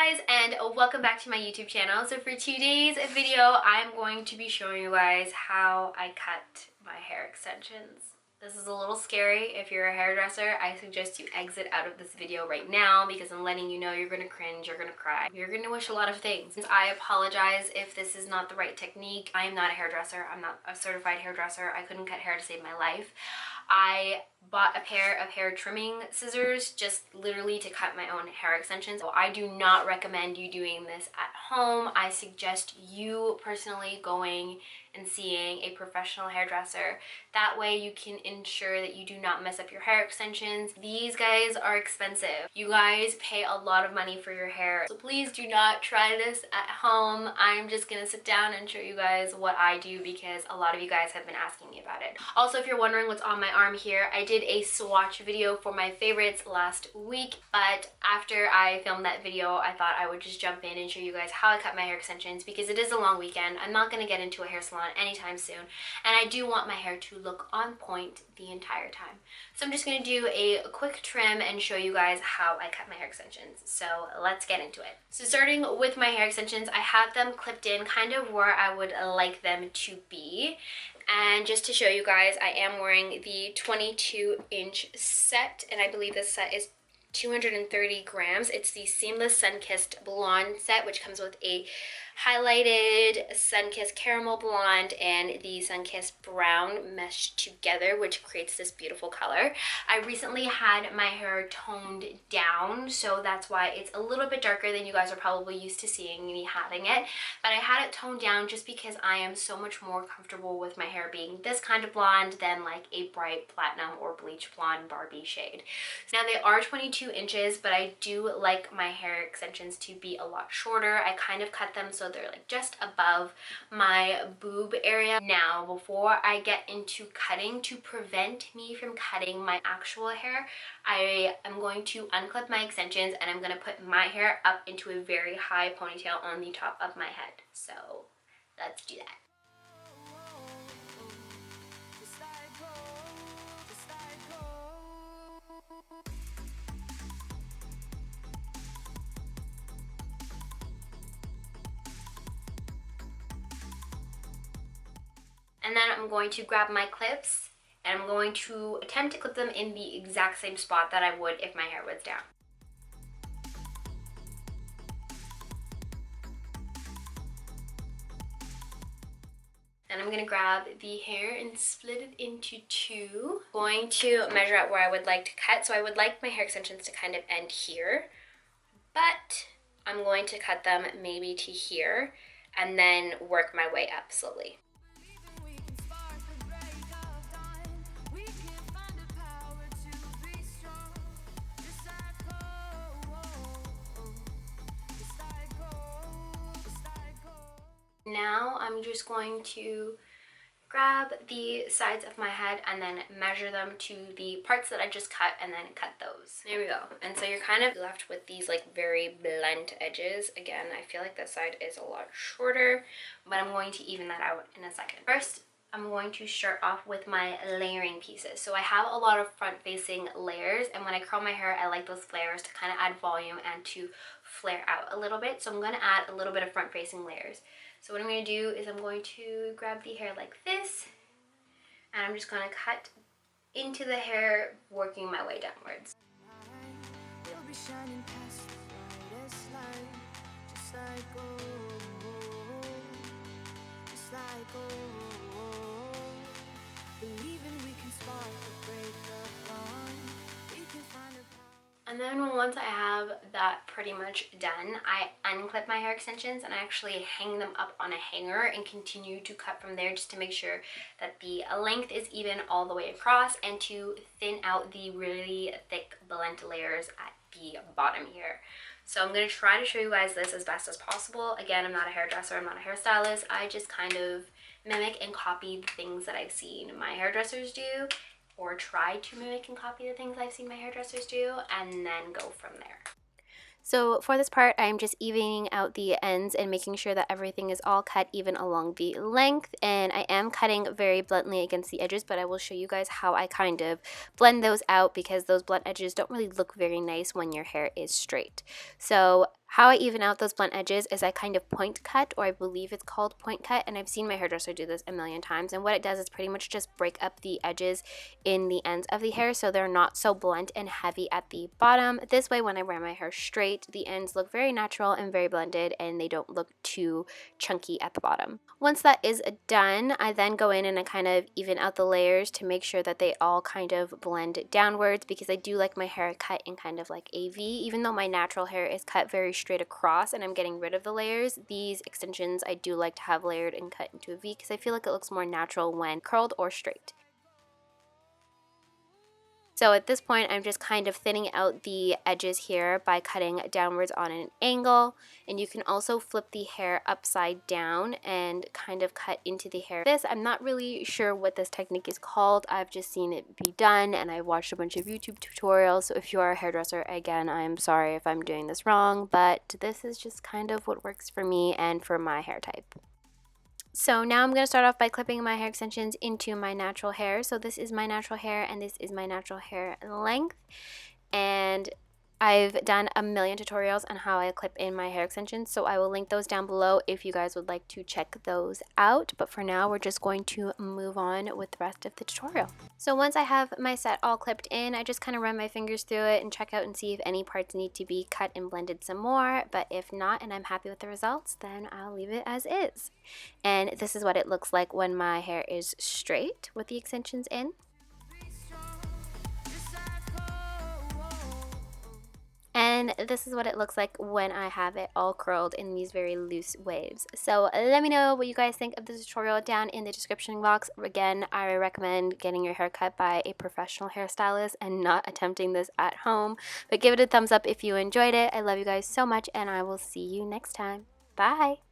guys, and welcome back to my YouTube channel. So for today's video, I'm going to be showing you guys how I cut my hair extensions. This is a little scary. If you're a hairdresser, I suggest you exit out of this video right now because I'm letting you know you're gonna cringe, you're gonna cry, you're gonna wish a lot of things. I apologize if this is not the right technique. I am not a hairdresser. I'm not a certified hairdresser. I couldn't cut hair to save my life. I bought a pair of hair trimming scissors just literally to cut my own hair extensions. So I do not recommend you doing this at home. I suggest you personally going and seeing a professional hairdresser. That way you can ensure that you do not mess up your hair extensions. These guys are expensive. You guys pay a lot of money for your hair. So please do not try this at home. I'm just gonna sit down and show you guys what I do because a lot of you guys have been asking me about it. Also, if you're wondering what's on my arm here, I did a swatch video for my favorites last week, but after I filmed that video, I thought I would just jump in and show you guys how I cut my hair extensions because it is a long weekend. I'm not gonna get into a hair salon anytime soon, and I do want my hair to look on point the entire time. So I'm just going to do a quick trim and show you guys how I cut my hair extensions. So let's get into it. So starting with my hair extensions, I have them clipped in kind of where I would like them to be. And just to show you guys, I am wearing the 22-inch set, and I believe this set is 230 grams. It's the Seamless Sunkissed Blonde set, which comes with a highlighted Sunkissed Caramel Blonde and the Sunkissed Brown meshed together, which creates this beautiful color. I recently had my hair toned down, so that's why it's a little bit darker than you guys are probably used to seeing me having it. But I had it toned down just because I am so much more comfortable with my hair being this kind of blonde than like a bright platinum or bleach blonde Barbie shade. Now they are 22 inches, but I do like my hair extensions to be a lot shorter. I kind of cut them so they're like just above my boob area. Now, before I get into cutting, to prevent me from cutting my actual hair, I am going to unclip my extensions and I'm going to put my hair up into a very high ponytail on the top of my head. So let's do that. And then I'm going to grab my clips and I'm going to attempt to clip them in the exact same spot that I would if my hair was down. And I'm going to grab the hair and split it into two. I'm going to measure out where I would like to cut. So I would like my hair extensions to kind of end here, but I'm going to cut them maybe to here and then work my way up slowly. Now I'm just going to grab the sides of my head and then measure them to the parts that I just cut and then cut those. There we go. And so you're kind of left with these like very blunt edges. Again, I feel like this side is a lot shorter, but I'm going to even that out in a second. First, I'm going to start off with my layering pieces. So I have a lot of front-facing layers, and when I curl my hair, I like those flares to kind of add volume and to flare out a little bit. So I'm going to add a little bit of front-facing layers. So what I'm going to do is I'm going to grab the hair like this, and I'm just going to cut into the hair, working my way downwards. And then once I have that pretty much done, I unclip my hair extensions and I actually hang them up on a hanger and continue to cut from there just to make sure that the length is even all the way across and to thin out the really thick blend layers at the bottom here. So I'm going to try to show you guys this as best as possible. Again, I'm not a hairdresser, I'm not a hairstylist. I just kind of mimic and copy the things that I've seen my hairdressers do, or try to mimic and copy the things I've seen my hairdressers do, and then go from there. So for this part, I'm just evening out the ends and making sure that everything is all cut even along the length. And I am cutting very bluntly against the edges, but I will show you guys how I kind of blend those out because those blunt edges don't really look very nice when your hair is straight. So How I even out those blunt edges is I kind of point cut, or I believe it's called point cut, and I've seen my hairdresser do this a million times, and what it does is pretty much just break up the edges in the ends of the hair so they're not so blunt and heavy at the bottom. This way, when I wear my hair straight, the ends look very natural and very blended, and they don't look too chunky at the bottom. Once that is done, I then go in and I kind of even out the layers to make sure that they all kind of blend downwards, because I do like my hair cut in kind of like a V. Even though my natural hair is cut very straight across and I'm getting rid of the layers, these extensions I do like to have layered and cut into a V because I feel like it looks more natural when curled or straight. So at this point, I'm just kind of thinning out the edges here by cutting downwards on an angle, and you can also flip the hair upside down and kind of cut into the hair. I'm not really sure what this technique is called. I've just seen it be done, and I've watched a bunch of YouTube tutorials. So if you are a hairdresser, again, I'm sorry if I'm doing this wrong, but this is just kind of what works for me and for my hair type. So now I'm going to start off by clipping my hair extensions into my natural hair. So this is my natural hair and this is my natural hair length. And I've done a million tutorials on how I clip in my hair extensions, so I will link those down below if you guys would like to check those out. But for now, we're just going to move on with the rest of the tutorial. So once I have my set all clipped in, I just kind of run my fingers through it and check out and see if any parts need to be cut and blended some more. But if not, and I'm happy with the results, then I'll leave it as is. And this is what it looks like when my hair is straight with the extensions in. And this is what it looks like when I have it all curled in these very loose waves. So let me know what you guys think of this tutorial down in the description box. Again, I recommend getting your hair cut by a professional hairstylist and not attempting this at home. But give it a thumbs up if you enjoyed it. I love you guys so much, and I will see you next time. Bye!